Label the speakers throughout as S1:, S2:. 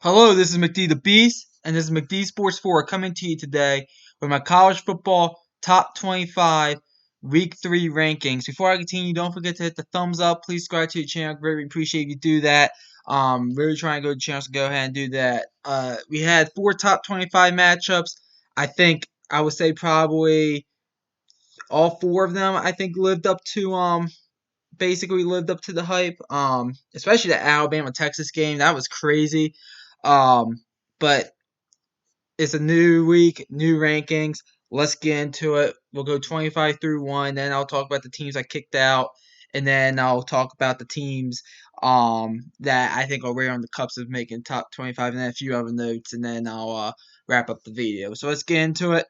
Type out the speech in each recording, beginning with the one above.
S1: Hello, this is McD the Beast, and this is McD Sports 4 coming to you today with my college football top 25 week 3 rankings. Before I continue, don't forget to hit the thumbs up. Please subscribe to the channel. Greatly appreciate if you do that. Really trying to go to the channel, so go ahead and do that. We had 4 top 25 matchups. I think I would say probably all 4 of them I think lived up to basically lived up to the hype. Especially the Alabama Texas game. That was crazy. But it's a new week, new rankings. Let's get into it. We'll go 25 through 1, then I'll talk about the teams I kicked out, and then I'll talk about the teams that I think are rare on the cups of making top 25, and then a few other notes, and then I'll wrap up the video. So let's get into it.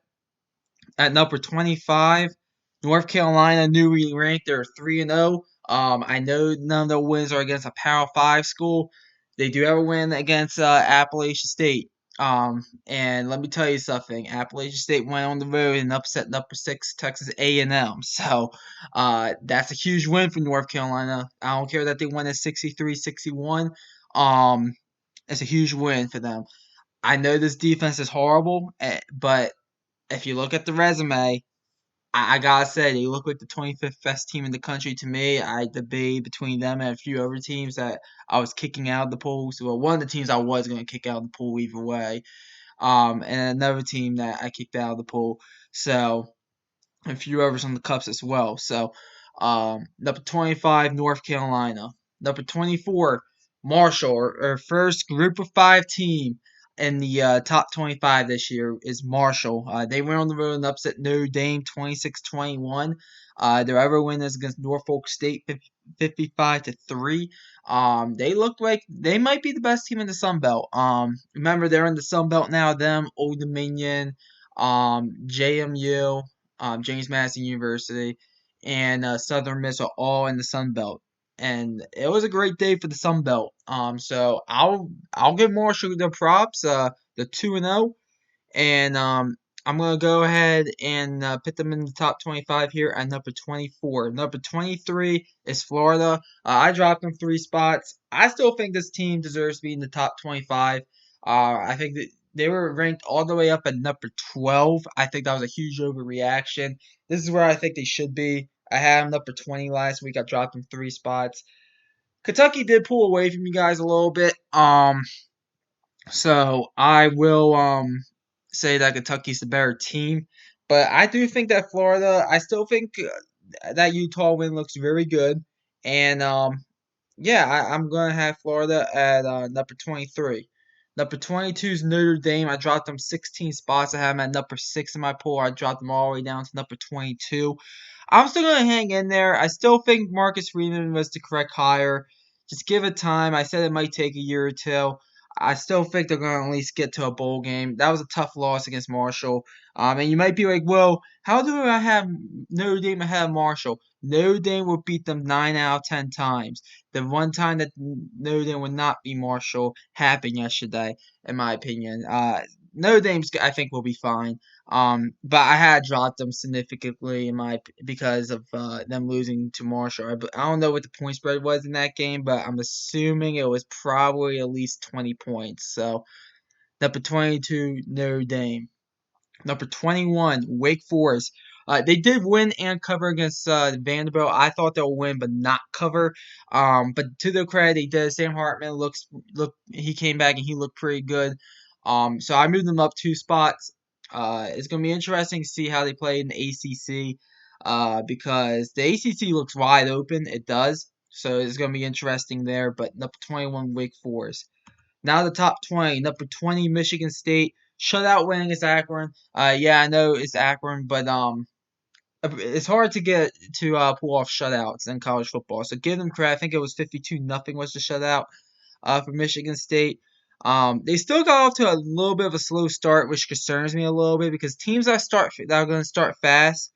S1: At number 25, North Carolina, newly ranked. They're 3-0. I know none of the wins are against a Power 5 school. They do have a win against Appalachian State. And let me tell you something. Appalachian State went on the road and upset number 6 Texas A&M. So that's a huge win for North Carolina. I don't care that they won at 63-61. It's a huge win for them. I know this defense is horrible, but if you look at the resume, I gotta say they look like the 25th best team in the country to me. I debate between them and a few other teams that I was kicking out of the pool. So one of the teams I was gonna kick out of the pool either way. And another team that I kicked out of the pool. So a few others on the cups as well. So number 25, North Carolina. Number 24, Marshall, our first group of 5 team in the top 25 this year is Marshall. They went on the road and upset Notre Dame 26-21. Their other win is against Norfolk State 55-3. They look like they might be the best team in the Sun Belt. Remember they're in the Sun Belt now. Them, Old Dominion, JMU, James Madison University, and Southern Miss are all in the Sun Belt. And it was a great day for the Sun Belt. So I'll give Marshall their props. The 2-0, and I'm gonna go ahead and put them in the top 25 here at number 24. Number 23 is Florida. I dropped them 3 spots. I still think this team deserves to be in the top 25. I think that they were ranked all the way up at number 12. I think that was a huge overreaction. This is where I think they should be. I had them number 20 last week. I dropped them 3 spots. Kentucky did pull away from you guys a little bit. So I will say that Kentucky's the better team, but I do think that Florida. I still think that Utah win looks very good, and yeah, I'm gonna have Florida at number 23. Number 22 is Notre Dame. I dropped them 16 spots. I have them at number 6 in my poll. I dropped them all the way down to number 22. I'm still gonna hang in there. I still think Marcus Freeman was the correct hire. Just give it time. I said it might take a year or two. I still think they're going to at least get to a bowl game. That was a tough loss against Marshall. And you might be like, well, how do I have Notre Dame ahead of Marshall? Notre Dame will beat them 9 out of 10 times. The one time that Notre Dame would not be Marshall happened yesterday, in my opinion. Notre Dame's, I think, will be fine. But I had dropped them significantly because of them losing to Marshall. I don't know what the point spread was in that game, but I'm assuming it was probably at least 20 points. So number 22, Notre Dame. Number 21, Wake Forest. They did win and cover against Vanderbilt. I thought they'll win but not cover. But to their credit, they did. Sam Hartman he came back and he looked pretty good. So I moved them up 2 spots. It's gonna be interesting to see how they play in the ACC. Because the ACC looks wide open. It does. So it's gonna be interesting there. But number 21, Wake Forest. Now the top 20. Number 20, Michigan State. Shutout win against Akron. Yeah, I know it's Akron, but it's hard to get to pull off shutouts in college football. So give them credit. I think it was 52-0 was the shutout for Michigan State. They still got off to a little bit of a slow start, which concerns me a little bit because teams that are going to start fast,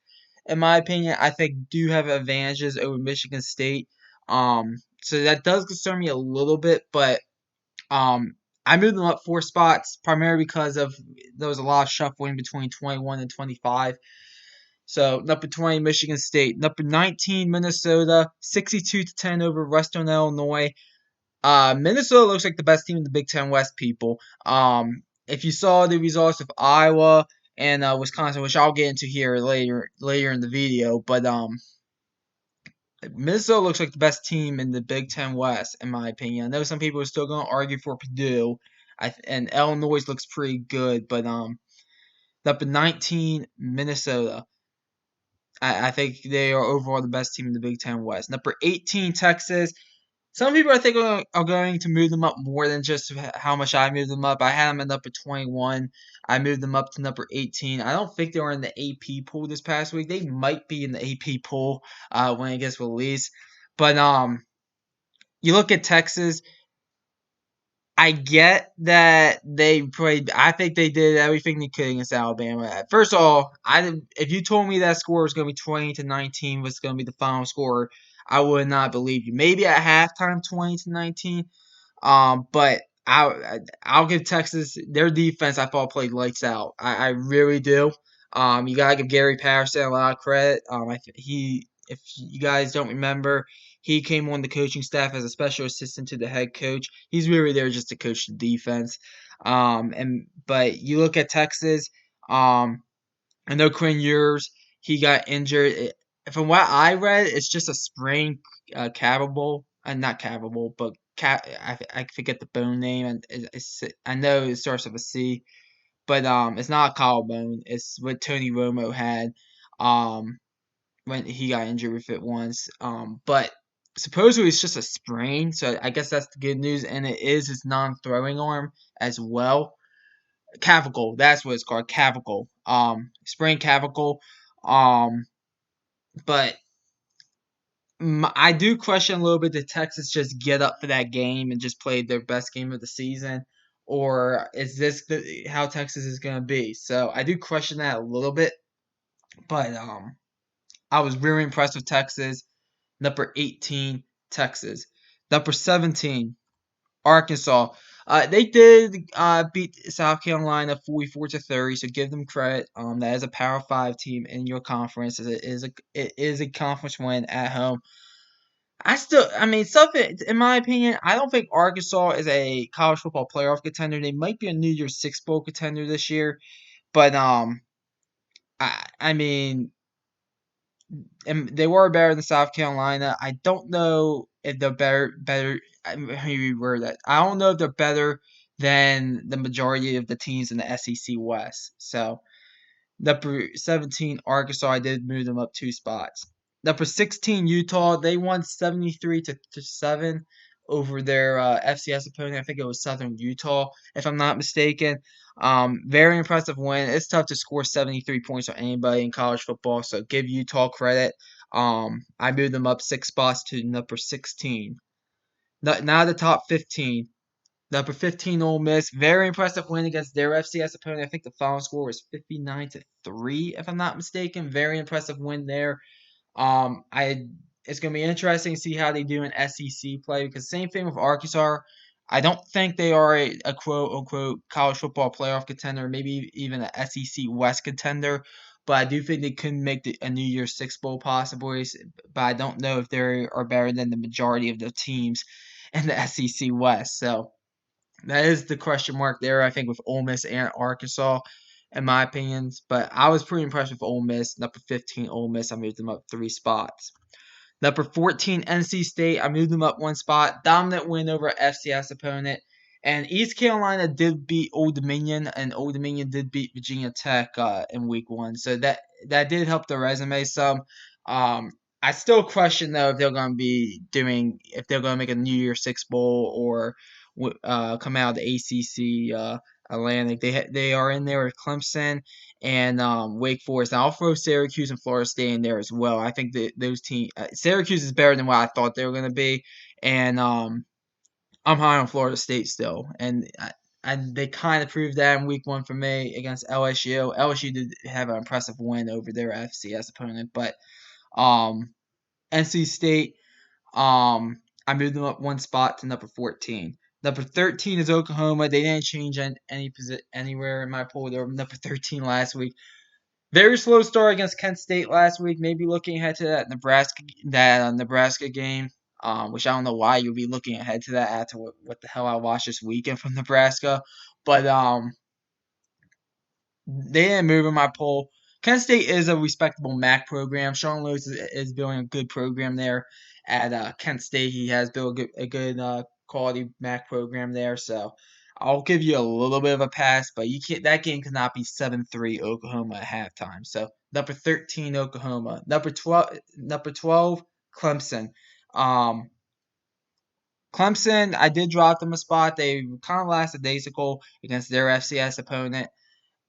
S1: in my opinion, I think do have advantages over Michigan State. So that does concern me a little bit, but um, I moved them up 4 spots primarily because of there was a lot of shuffling between 21 and 25. So number 20, Michigan State. Number 19, Minnesota, 62-10 over Western Illinois. Minnesota looks like the best team in the Big Ten West, people. If you saw the results of Iowa and Wisconsin, which I'll get into here later in the video, but Minnesota looks like the best team in the Big Ten West, in my opinion. I know some people are still going to argue for Purdue, and Illinois looks pretty good, but number 19 Minnesota. I think they are overall the best team in the Big Ten West. Number 18 Texas. Some people I think are going to move them up more than just how much I moved them up. I had them at number 21. I moved them up to number 18. I don't think they were in the AP pool this past week. They might be in the AP pool when it gets released. But you look at Texas. I get that they played. I think they did everything they could against Alabama. First of all, if you told me that score was going to be 20-19 was going to be the final score, I would not believe you. Maybe at halftime, 20-19. But I'll give Texas their defense. I thought played lights out. I really do. You gotta give Gary Patterson a lot of credit. If you guys don't remember, he came on the coaching staff as a special assistant to the head coach. He's really there just to coach the defense. But you look at Texas. I know Quinn Ewers, he got injured. From what I read, it's just a sprained clavable, not clavable, but I forget the bone name, and I know it starts with a C, but it's not a collarbone. It's what Tony Romo had when he got injured with it once. But supposedly it's just a sprain, so I guess that's the good news, and it is his non-throwing arm as well. Clavicle, that's what it's called, clavicle. Sprained clavicle. Um, but I do question a little bit, did Texas just get up for that game and just play their best game of the season, or is this how Texas is going to be? So I do question that a little bit, but I was very impressed with Texas. Number 18, Texas. Number 17, Arkansas. They did beat South Carolina 44-30, so give them credit. That is a Power Five team in your conference. It is a conference win at home. I mean, something in my opinion, I don't think Arkansas is a college football playoff contender. They might be a New Year's Six bowl contender this year, but I mean, and they were better than South Carolina. I don't know if they're better. Let me reword that. I don't know if they're better than the majority of the teams in the SEC West. So number 17, Arkansas, I did move them up 2 spots. Number 16, Utah, they won 73-7 over their FCS opponent. I think it was Southern Utah, if I'm not mistaken. Very impressive win. It's tough to score 73 points on anybody in college football, so give Utah credit. I moved them up 6 spots to number 16. Now the top 15. Number 15, Ole Miss. Very impressive win against their FCS opponent. I think the final score was 59-3, if I'm not mistaken. Very impressive win there. I It's gonna be interesting to see how they do in SEC play, because same thing with Arkansas. I don't think they are a quote unquote college football playoff contender, maybe even a SEC West contender. But I do think they could make a New Year's Six bowl possibly. But I don't know if they are better than the majority of the teams in the SEC West. So that is the question mark there, I think, with Ole Miss and Arkansas, in my opinions. But I was pretty impressed with Ole Miss. Number 15, Ole Miss, I moved them up 3 spots. Number 14, NC State, I moved them up 1 spot. Dominant win over an FCS opponent. And East Carolina did beat Old Dominion, and Old Dominion did beat Virginia Tech in week 1. So that did help their resume some. I still question, though, if they're going to if they're going to make a New Year's Six bowl or come out of the ACC Atlantic. They are in there with Clemson and Wake Forest. And I'll throw Syracuse and Florida State in there as well. I think that those teams, Syracuse is better than what I thought they were going to be, and I'm high on Florida State still, and they kind of proved that in week 1 for me against LSU. LSU did have an impressive win over their FCS opponent, but um, NC State, I moved them up 1 spot to number 14. Number 13 is Oklahoma. They didn't change anywhere in my poll. They were number 13 last week. Very slow start against Kent State last week. Maybe looking ahead to that Nebraska game. which I don't know why you'll be looking ahead to that after what the hell I watched this weekend from Nebraska. But they didn't move in my poll. Kent State is a respectable MAC program. Sean Lewis is building a good program there at Kent State. He has built a good quality MAC program there. So I'll give you a little bit of a pass, but you can't. That game cannot be 7-3 Oklahoma at halftime. So number 13 Oklahoma, number 12 Clemson. Um, Clemson, I did drop them a spot. They kind of lasted days ago against their FCS opponent.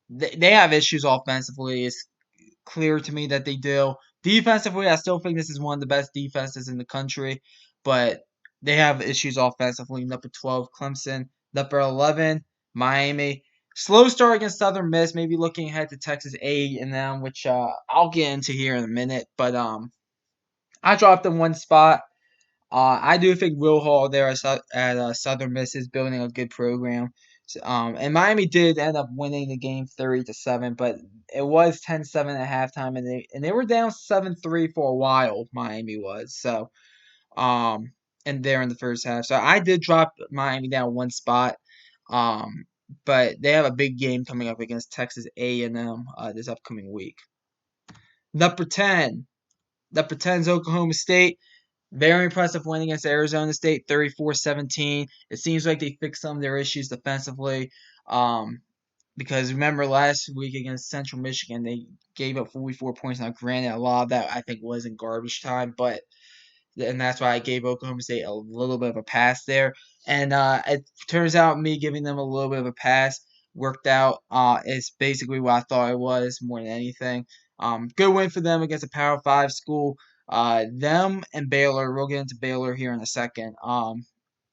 S1: They have issues offensively. It's clear to me that they do. Defensively, I still think this is one of the best defenses in the country, but they have issues offensively. Number 12, Clemson. Number 11, Miami. Slow start against Southern Miss. Maybe looking ahead to Texas A&M, which I'll get into here in a minute. But I dropped them one spot. I do think Will Hall there at Southern Miss is building a good program. And Miami did end up winning the game 30-7, but it was 10-7 at halftime, and they were down 7-3 for a while. Miami was um, and there in the first half. So I did drop Miami down one spot. Um, but they have a big game coming up against Texas A&M this upcoming week. Number 10. Number 10 is Oklahoma State. Very impressive win against Arizona State, 34-17. It seems like they fixed some of their issues defensively. Because remember last week against Central Michigan, they gave up 44 points. Now, granted, a lot of that I think was in garbage time, and that's why I gave Oklahoma State a little bit of a pass there. And it turns out me giving them a little bit of a pass worked out. It's basically what I thought it was more than anything. Good win for them against a Power 5 school. Them and Baylor, we'll get into Baylor here in a second.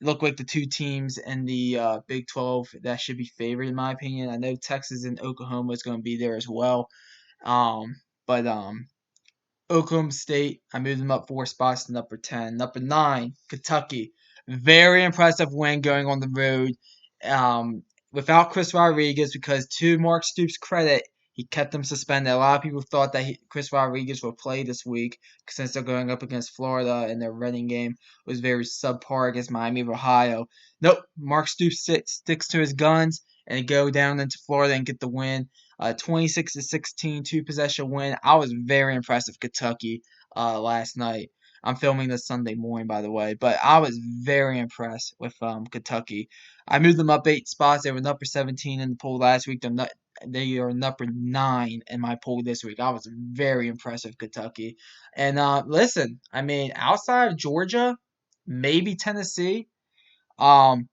S1: Look like the two teams in the Big 12 that should be favored in my opinion. I know Texas and Oklahoma is going to be there as well. But Oklahoma State, I moved them up 4 spots to number 10. Number 9, Kentucky. Very impressive win going on the road. Um, Without Chris Rodriguez, because to Mark Stoops' credit, he kept them suspended. A lot of people thought that Chris Rodriguez would play this week since they're going up against Florida and their running game was very subpar against Miami of Ohio. Nope, Mark Stoops sticks to his guns and go down into Florida and get the win. 26-16, 2 possession win. I was very impressed with Kentucky last night. I'm filming this Sunday morning, by the way, but I was very impressed with Kentucky. I moved them up 8 spots. They were number 17 in the poll last week. They are number 9 in my poll this week. I was very impressed with Kentucky. And listen, I mean, outside of Georgia, maybe Tennessee, um,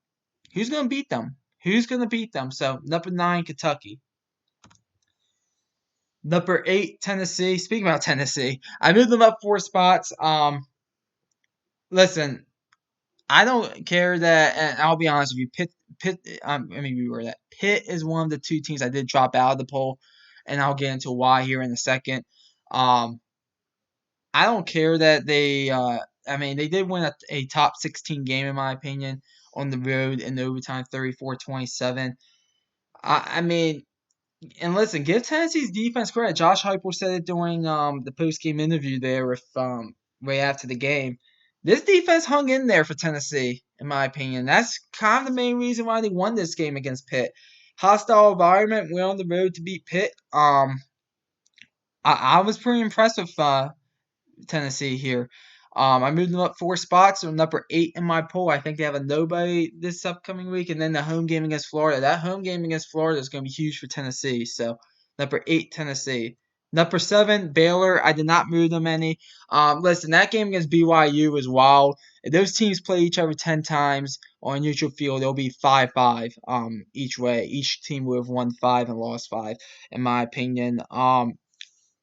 S1: who's gonna beat them? Who's gonna beat them? So number 9, Kentucky. Number 8, Tennessee. Speaking about Tennessee, I moved them up 4 spots. Listen, I don't care that, and I'll be honest with you. Pitt. I mean, we were that Pitt is one of the two teams I did drop out of the poll, and I'll get into why here in a second. Um, I don't care that they. I mean, they did win a top 16 game in my opinion on the road in the overtime, 34-27. I mean, and listen, give Tennessee's defense credit. Josh Heupel said it during the post game interview there with right after the game. This defense hung in there for Tennessee, in my opinion. That's kind of the main reason why they won this game against Pitt. Hostile environment, we're on the road to beat Pitt. I was pretty impressed with Tennessee here. I moved them up 4 spots. They're number 8 in my poll. I think they have a nobody this upcoming week, and then the home game against Florida. That home game against Florida is going to be huge for Tennessee. So number 8, Tennessee. Number 7, Baylor. I did not move them any. Listen, that game against BYU was wild. If those teams play each other 10 times on a neutral field, it'll be 5-5 each way. Each team would have won 5 and lost 5, in my opinion. I'm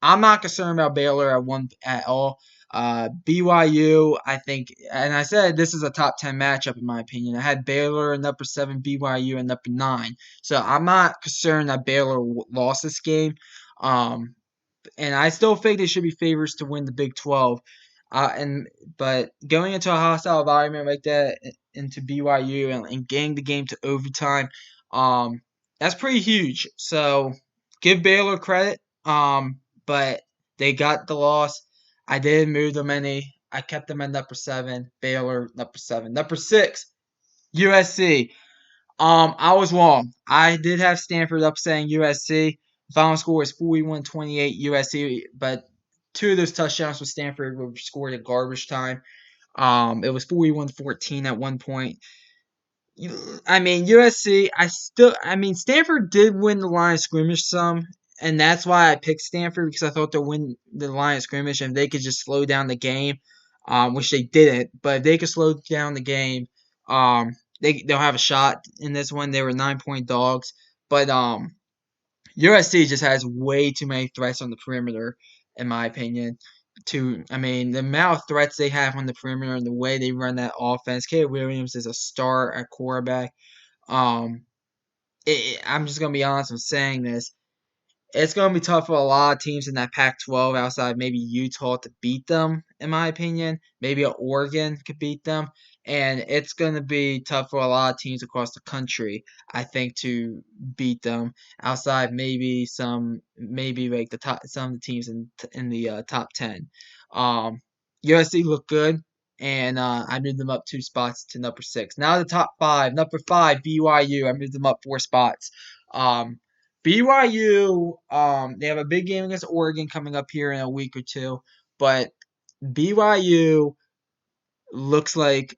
S1: not concerned about Baylor at all. BYU, I think, and I said this is a top 10 matchup in my opinion. I had Baylor in number 7, BYU in number 9. So I'm not concerned that Baylor lost this game. And I still think they should be favorites to win the Big 12. But going into a hostile environment like that, into BYU and getting the game to overtime, that's pretty huge. So give Baylor credit. But they got the loss. I didn't move them any. I kept them at number 7. Baylor, number 7. Number 6, USC. I was wrong. I did have Stanford upsetting USC. The final score was 41-28 USC, but two of those touchdowns for Stanford were scored at garbage time. It was 41-14 at one point. I mean, USC, Stanford did win the line of scrimmage some, and that's why I picked Stanford because I thought they'll win the line of scrimmage and they could just slow down the game, which they didn't. But if they could slow down the game, they'll have a shot in this one. They were 9-point dogs, but USC just has way too many threats on the perimeter, in my opinion. The amount of threats they have on the perimeter and the way they run that offense. Caleb Williams is a star at quarterback. Um, I'm just gonna be honest with saying this. It's going to be tough for a lot of teams in that Pac-12 outside maybe Utah to beat them, in my opinion. Maybe Oregon could beat them. And it's going to be tough for a lot of teams across the country, I think, to beat them. Outside maybe like some of the teams in the top 10. Um, USC looked good, and I moved them up 2 spots to number 6. Now the top 5. Number 5, BYU. I moved them up 4 spots. BYU, they have a big game against Oregon coming up here in a week or two, but BYU looks like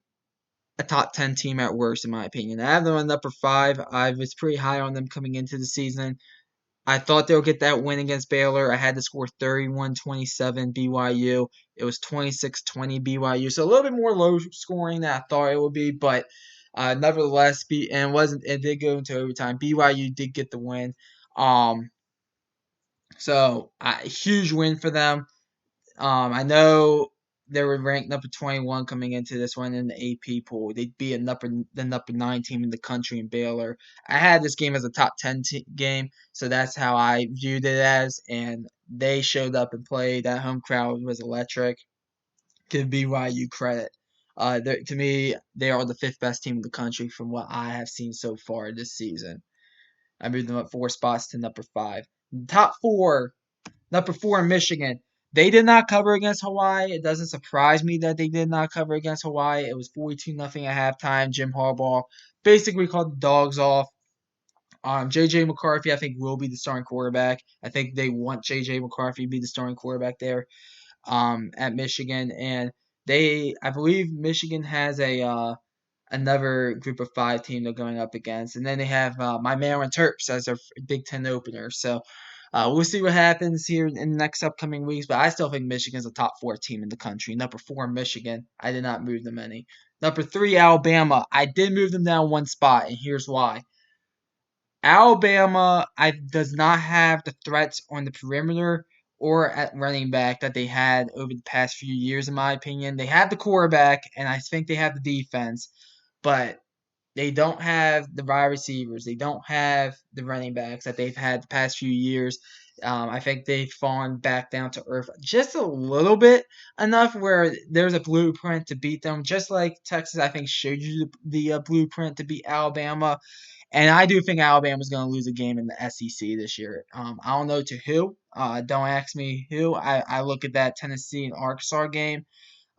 S1: a top 10 team at worst, in my opinion. I have them on number 5. I was pretty high on them coming into the season. I thought they would get that win against Baylor. I had to score 31-27 BYU. It was 26-20 BYU, so a little bit more low scoring than I thought it would be, but nevertheless, it did go into overtime. BYU did get the win. Um, huge win for them. I know they were ranked number 21 coming into this one in the AP pool. They'd be the number 9 team in the country in Baylor. I had this game as a top 10 game, so that's how I viewed it as. And they showed up and played. That home crowd was electric. Give BYU credit. To me, they are the 5th best team in the country from what I have seen so far this season. I moved them up 4 spots to number 5. Top 4. Number 4, Michigan. They did not cover against Hawaii. It doesn't surprise me that they did not cover against Hawaii. It was 42-0 at halftime. Jim Harbaugh basically called the dogs off. J.J. McCarthy, I think, will be the starting quarterback. I think they want J.J. McCarthy to be the starting quarterback there at Michigan. And I believe Michigan has another group of 5 team they're going up against. And then they have my Maryland Terps as their Big Ten opener. So we'll see what happens here in the next upcoming weeks. But I still think Michigan's a top 4 team in the country. Number 4, Michigan. I did not move them any. Number 3, Alabama. I did move them down 1 spot, and here's why. Alabama does not have the threats on the perimeter or at running back that they had over the past few years, in my opinion. They have the quarterback, and I think they have the defense, but they don't have the wide receivers. They don't have the running backs that they've had the past few years. I think they've fallen back down to earth just a little bit, enough where there's a blueprint to beat them, just like Texas, I think, showed you the blueprint to beat Alabama. And I do think Alabama's going to lose a game in the SEC this year. I don't know to who. Don't ask me who. I look at that Tennessee and Arkansas game.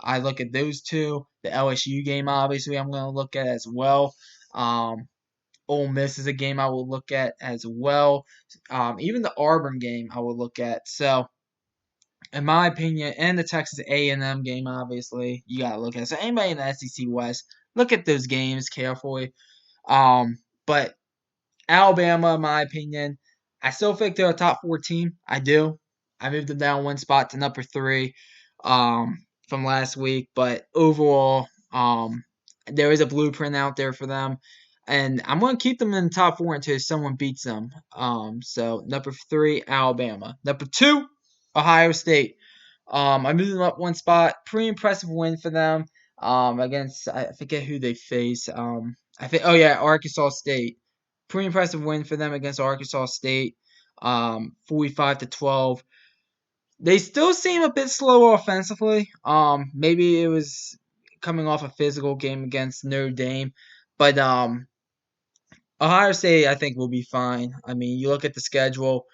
S1: I look at those two. The LSU game, obviously, I'm going to look at as well. Ole Miss is a game I will look at as well. Even the Auburn game I will look at. So, in my opinion, and the Texas A&M game, obviously, you got to look at. So, anybody in the SEC West, look at those games carefully. But Alabama, in my opinion, I still think they're a top 4 team. I do. I moved them down 1 spot to number 3 from last week. But overall, there is a blueprint out there for them. And I'm going to keep them in the top 4 until someone beats them. So, number 3, Alabama. Number 2, Ohio State. I moved them up 1 spot. Pretty impressive win for them against, I forget who they face. Arkansas State. Pretty impressive win for them against Arkansas State, 45-12. They still seem a bit slow offensively. Maybe it was coming off a physical game against Notre Dame, but Ohio State I think will be fine. I mean, you look at the schedule.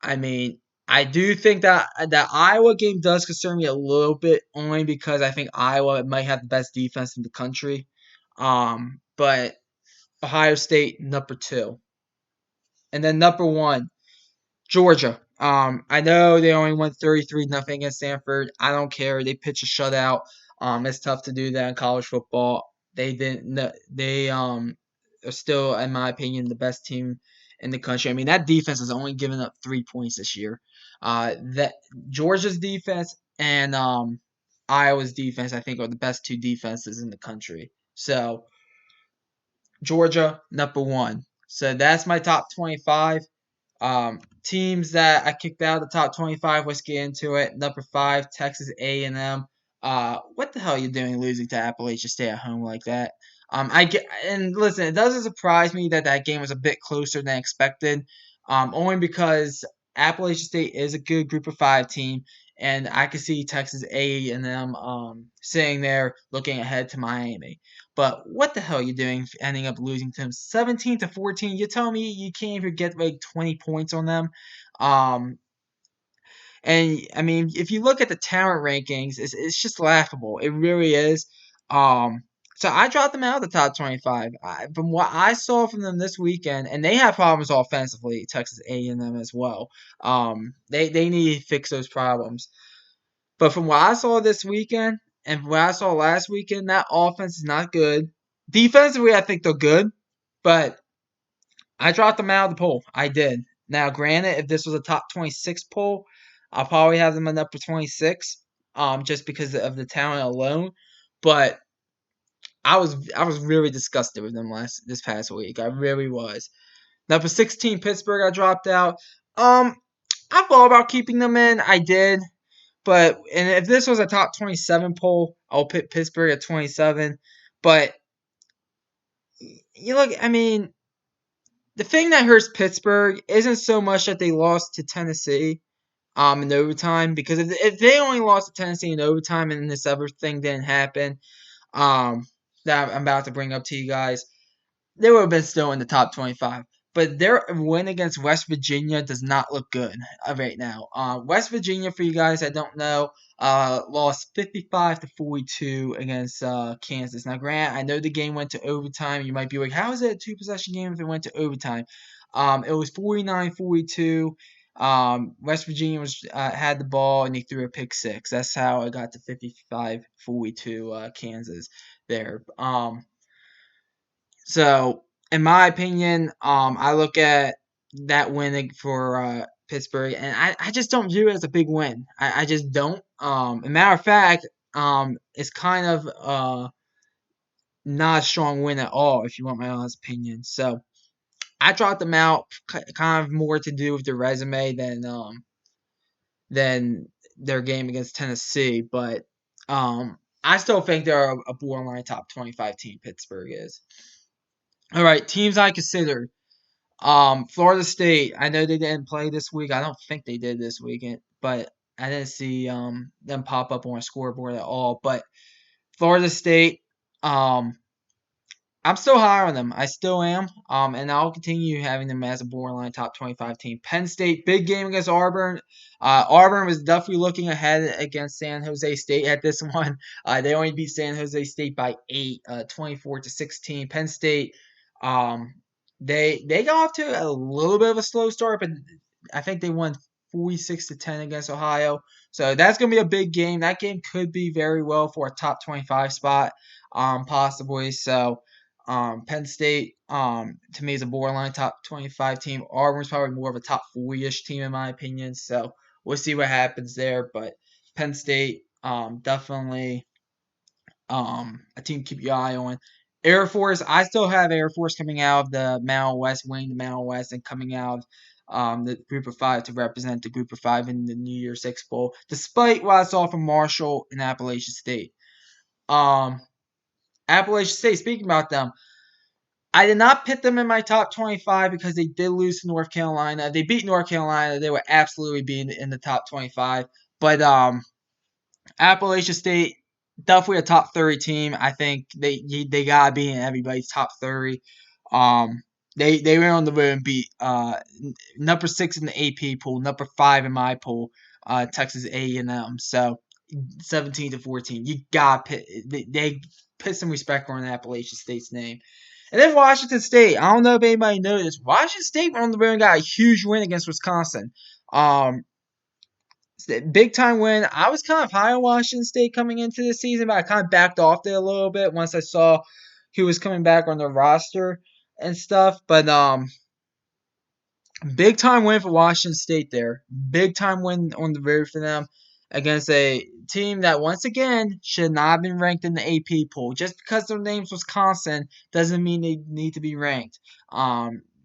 S1: I mean, I do think that Iowa game does concern me a little bit, only because I think Iowa might have the best defense in the country. But Ohio State number two, and then number one, Georgia. I know they only won 33-0 against Stanford. I don't care. They pitched a shutout. It's tough to do that in college football. They didn't. They are still, in my opinion, the best team in the country. I mean, that defense has only given up 3 points this year. That Georgia's defense and Iowa's defense, I think, are the best two defenses in the country. So Georgia number one. So that's my top 25. Teams that I kicked out of the top 25. Let's get into it. Number 5, Texas A&M. What the hell are you doing losing to Appalachia State at home like that? I get and listen. It doesn't surprise me that that game was a bit closer than expected. Only because Appalachia State is a good Group of Five team, and I could see Texas A&M sitting there looking ahead to Miami. But what the hell are you doing ending up losing to them 17-14? You tell me you can't even get like 20 points on them. Um, and I mean, if you look at the talent rankings, it's just laughable. It really is. Um, so I dropped them out of the top 25. From what I saw from them this weekend, and they have problems offensively, Texas A&M as well. They need to fix those problems. But from what I saw this weekend and from what I saw last weekend, that offense is not good. Defensively, I think they're good, but I dropped them out of the poll. I did. Now, granted, if this was a top 26 poll, I'll probably have them in upper 26, just because of the talent alone. But I was really disgusted with them this past week. I really was. Number 16, Pittsburgh, I dropped out. Um, I thought about keeping them in. I did. But and if this was a top 27 poll, I'll put Pittsburgh at 27. But you look, I mean, the thing that hurts Pittsburgh isn't so much that they lost to Tennessee in overtime, because if they only lost to Tennessee in overtime and this other thing didn't happen, um that I'm about to bring up to you guys, they would have been still in the top 25. But their win against West Virginia does not look good right now. West Virginia, for you guys that don't know, lost 55-42 against Kansas. Now, Grant, I know the game went to overtime. You might be like, how is it a two-possession game if it went to overtime? It was 49-42. West Virginia had the ball and they threw a pick six. That's how it got to 55-42 Kansas there. So, in my opinion, I look at that win for Pittsburgh, and I just don't view it as a big win. I just don't. As a matter of fact, it's kind of not a strong win at all, if you want my honest opinion. So, I dropped them out, kind of more to do with their resume than their game against Tennessee. But I still think they're a borderline top 25 team. Pittsburgh is. All right, teams I considered. Florida State. I know they didn't play this week. I don't think they did this weekend, but I didn't see them pop up on a scoreboard at all. But Florida State, um, I'm still high on them. I still am. And I'll continue having them as a borderline top 25 team. Penn State, big game against Auburn. Auburn was definitely looking ahead against San Jose State at this one. They only beat San Jose State by 8, 24-16. Penn State, um, they got off to a little bit of a slow start, but I think they won 46-10 against Ohio. So that's gonna be a big game. That game could be very well for a top 25 spot, possibly. So. Penn State, to me, is a borderline top 25 team. Auburn's probably more of a top 40-ish team, in my opinion. So we'll see what happens there. But Penn State, definitely a team to keep your eye on. Air Force, I still have Air Force coming out of the Mountain West, winning the Mountain West, and coming out of the Group of Five to represent the Group of Five in the New Year's Six Bowl, despite what I saw from Marshall and Appalachian State. Um, Appalachian State, speaking about them, I did not put them in my top 25 because they did lose to North Carolina. They beat North Carolina. They would absolutely be in the top 25. But Appalachian State, definitely a top 30 team. I think they gotta be in everybody's top 30. Um, They went on the road and beat number 6 in the AP pool, number 5 in my pool, Texas A&M. So 17-14. You got they put some respect on Appalachian State's name. And then Washington State. I don't know if anybody noticed. Washington State went on the road and got a huge win against Wisconsin. Um, Big time win. I was kind of high on Washington State coming into the season, but I kind of backed off there a little bit once I saw who was coming back on the roster and stuff. But big time win for Washington State there. Big time win on the road for them against a team that once again should not have been ranked in the AP pool. Just because their name's Wisconsin doesn't mean they need to be ranked.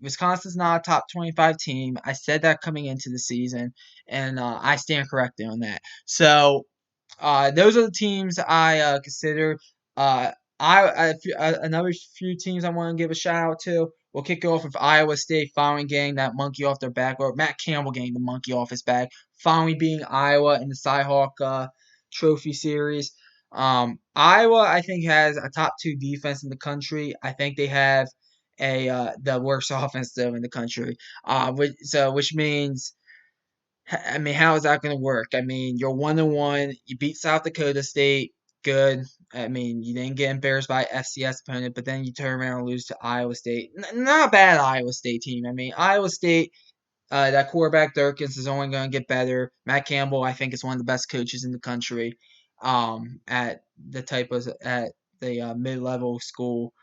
S1: Wisconsin's not a top 25 team. I said that coming into the season, and I stand corrected on that. So those are the teams I consider. Uh, another few teams I want to give a shout out to. We'll kick it off with Iowa State finally getting that monkey off their back, or Matt Campbell getting the monkey off his back, finally beating Iowa in the Cyhawk Trophy Series. Iowa, I think, has a top 2 defense in the country. I think they have the worst offense though in the country. Which means I mean, how is that going to work? I mean, you're 1-1. You beat South Dakota State. Good. I mean, you didn't get embarrassed by FCS opponent, but then you turn around and lose to Iowa State. Not a bad Iowa State team. I mean, Iowa State, that quarterback Durkins is only going to get better. Matt Campbell, I think, is one of the best coaches in the country. At the type of at the mid-level school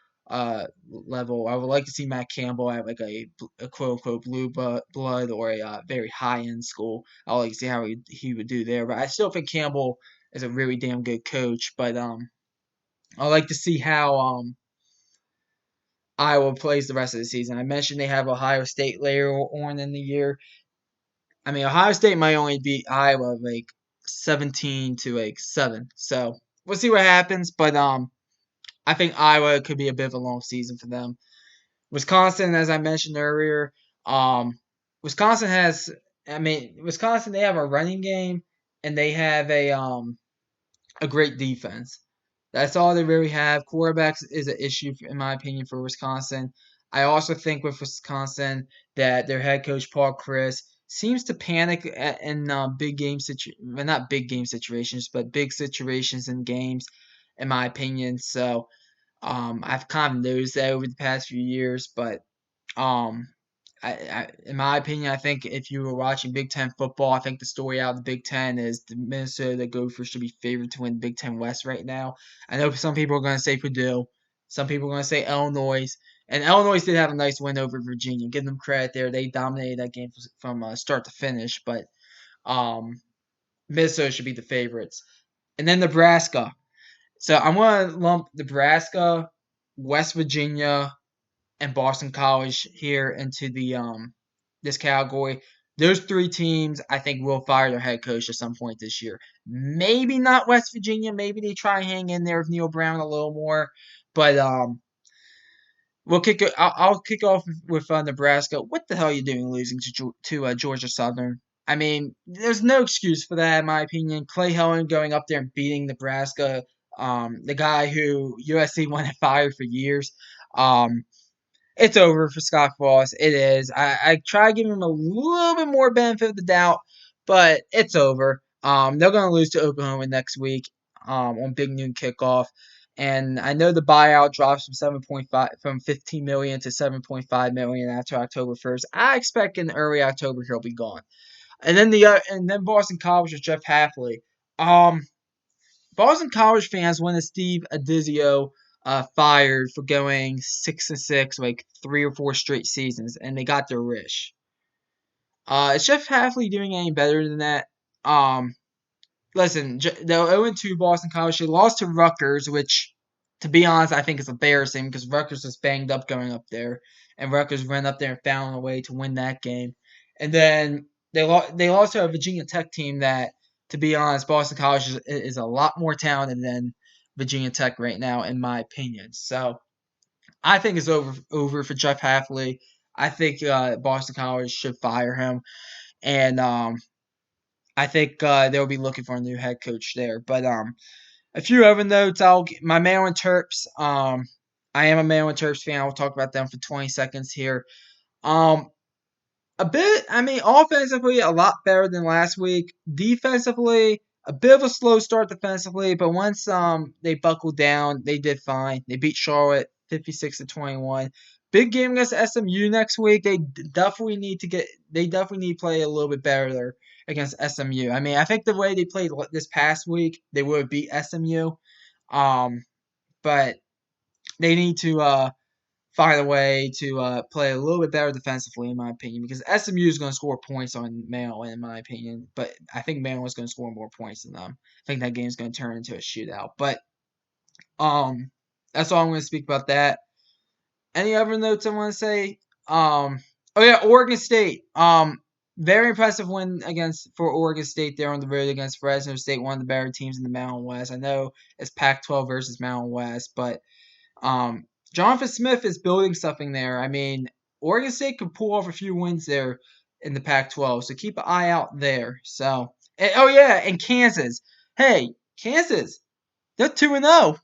S1: level, I would like to see Matt Campbell at like a quote unquote blue blood or a very high end school. I would like to see how he would do there, but I still think Campbell is a really damn good coach. But I like to see how Iowa plays the rest of the season. I mentioned they have Ohio State later on in the year. I mean, Ohio State might only beat Iowa like 17-7. So we'll see what happens. But I think Iowa could be a bit of a long season for them. Wisconsin, as I mentioned earlier, um, Wisconsin has. I mean, Wisconsin, they have a running game and they have a great defense. That's all they really have. Quarterbacks is an issue, in my opinion, for Wisconsin. I also think with Wisconsin that their head coach Paul Chris seems to panic in big game well, not big game situations, but big situations in games, in my opinion. So I've kind of noticed that over the past few years, but um, in my opinion, I think if you were watching Big Ten football, I think the story out of the Big Ten is the Minnesota Gophers should be favored to win Big Ten West right now. I know some people are going to say Purdue, some people are going to say Illinois, and Illinois did have a nice win over Virginia. Give them credit there; they dominated that game from start to finish. But um, Minnesota should be the favorites, and then Nebraska. So I'm going to lump Nebraska, West Virginia, and Boston College here into the this category. Those 3 teams, I think, will fire their head coach at some point this year. Maybe not West Virginia. Maybe they try and hang in there with Neil Brown a little more. But we'll kick it. I'll kick off with Nebraska. What the hell are you doing losing to Georgia Southern? I mean, there's no excuse for that, in my opinion. Clay Helton going up there and beating Nebraska, the guy who USC wanted fired for years. It's over for Scott Frost. It is. I try to give him a little bit more benefit of the doubt, but it's over. They're going to lose to Oklahoma next week on Big Noon Kickoff. And I know the buyout drops from 7.5 from 15 million to 7.5 million after October 1st. I expect in early October he'll be gone. And then Boston College with Jeff Hafley. Um, Boston College fans wanted Steve Adizio fired for going 6-6, like 3 or 4 straight seasons, and they got their wish. Is Jeff Hafley doing any better than that? Um, Listen, the 0-2 Boston College, they lost to Rutgers, which, to be honest, I think is embarrassing because Rutgers was banged up going up there, and Rutgers ran up there and found a way to win that game. And then they lost to a Virginia Tech team that, to be honest, Boston College is a lot more talented than Virginia Tech right now, in my opinion. So I think it's over for Jeff Hafley. I think Boston College should fire him, and I think they'll be looking for a new head coach there. But a few other notes. My Maryland Terps. I am a Maryland Terps fan. I'll talk about them for 20 seconds here. Um, a bit, I mean, offensively, a lot better than last week. Defensively, a bit of a slow start defensively, but once they buckled down, they did fine. They beat Charlotte 56-21. Big game against SMU next week. They definitely need to play a little bit better against SMU. I mean, I think the way they played this past week, they would have beat SMU. Um, but they need to find a way to play a little bit better defensively, in my opinion, because SMU is going to score points on Maryland, in my opinion. But I think Maryland's going to score more points than them. I think that game's going to turn into a shootout. But um, that's all I'm going to speak about that. Any other notes I want to say? Oh yeah, Oregon State. Very impressive win against for Oregon State there on the road against Fresno State, one of the better teams in the Mountain West. I know it's Pac-12 versus Mountain West, but um, Jonathan Smith is building something there. I mean, Oregon State could pull off a few wins there in the Pac-12, so keep an eye out there. So, oh yeah, and Kansas. Hey, Kansas, they're 2-0.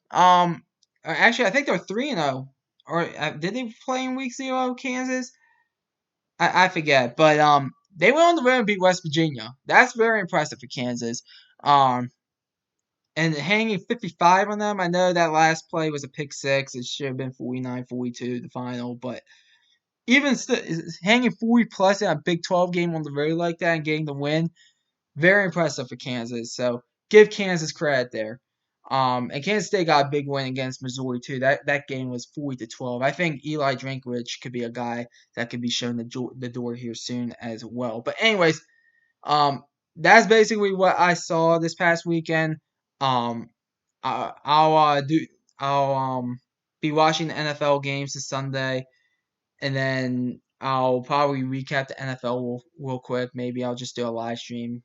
S1: Actually, I think they're 3-0. Or did they play in week 0, Kansas? I forget, but they went on the road and beat West Virginia. That's very impressive for Kansas. Um, and hanging 55 on them. I know that last play was a pick six. It should have been 49-42 the final, but even still, hanging 40 plus in a Big 12 game on the road like that and getting the win, very impressive for Kansas. So give Kansas credit there. And Kansas State got a big win against Missouri too. That game was 40-12. I think Eli Drinkwitz could be a guy that could be shown the door here soon as well. But anyways, um, that's basically what I saw this past weekend. Um, I'll do I'll be watching the NFL games this Sunday, and then I'll probably recap the NFL real quick. Maybe I'll just do a live stream,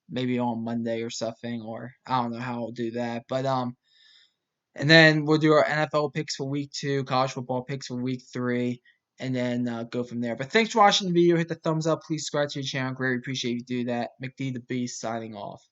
S1: maybe on Monday or something, or I don't know how I'll do that. But and then we'll do our NFL picks for week 2, college football picks for week 3, and then go from there. But thanks for watching the video. Hit the thumbs up. Please subscribe to the channel. Greatly appreciate you do that. McD the Beast signing off.